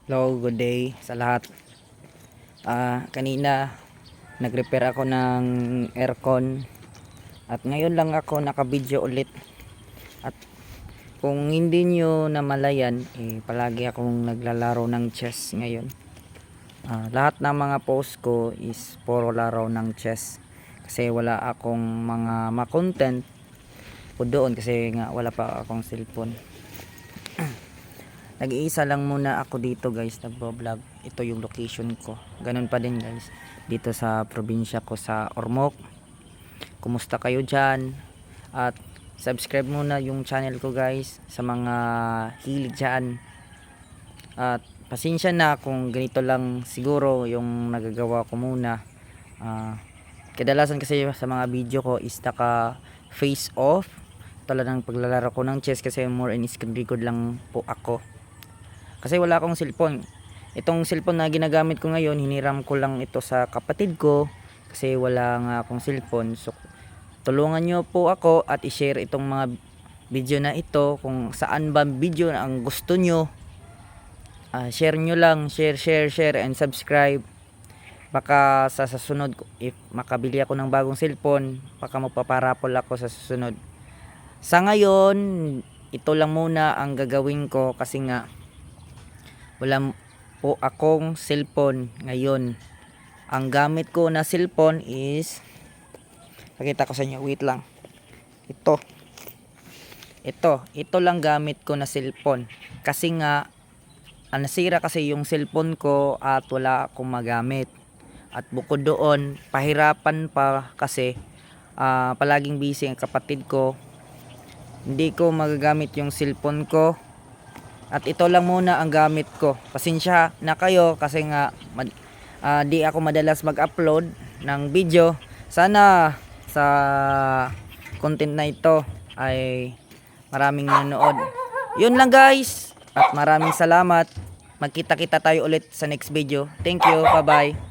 Hello, good day sa lahat. Kanina nag-repair ako ng aircon at ngayon lang ako naka-video ulit. At kung hindi nyo namalayan, palagi akong naglalaro ng chess ngayon. Lahat ng mga post ko is puro laro ng chess kasi wala akong mga ma-content po doon kasi nga wala pa akong cellphone. Nag-iisa lang muna ako dito guys, nagbo-vlog. Ito yung location ko. Ganun pa din guys, dito sa probinsya ko sa Ormoc. Kumusta kayo dyan? At subscribe muna yung channel ko guys sa mga hilig dyan. At pasensya na kung ganito lang siguro yung nagagawa ko muna. Kadalasan kasi sa mga video ko is naka face off. Talagang paglalaro ko ng chess kasi more in screen record lang po ako. Kasi wala akong cellphone. Itong cellphone na ginagamit ko ngayon, hiniram ko lang ito sa kapatid ko kasi wala nga akong cellphone. So tulungan nyo po ako at i-share itong mga video na ito. Kung saan ba video na ang gusto nyo, share nyo lang. Share and subscribe. Baka sa susunod, if makabili ako ng bagong cellphone, baka mapaparapol ako sa susunod. Sa ngayon, ito lang muna ang gagawin ko kasi nga wala po akong cellphone ngayon. Ang gamit ko na cellphone is, pakita ko sa inyo, wait lang. Ito lang gamit ko na cellphone kasi nga nasira kasi yung cellphone ko at wala akong magamit. At bukod doon, pahirapan pa kasi palaging busy ang kapatid ko. Hindi ko magagamit yung cellphone ko. At ito lang muna ang gamit ko. Pasensya na kayo kasi nga di ako madalas mag-upload ng video. Sana sa content na ito ay maraming nanonood. Yun lang guys. At maraming salamat. Magkita-kita tayo ulit sa next video. Thank you. Bye-bye.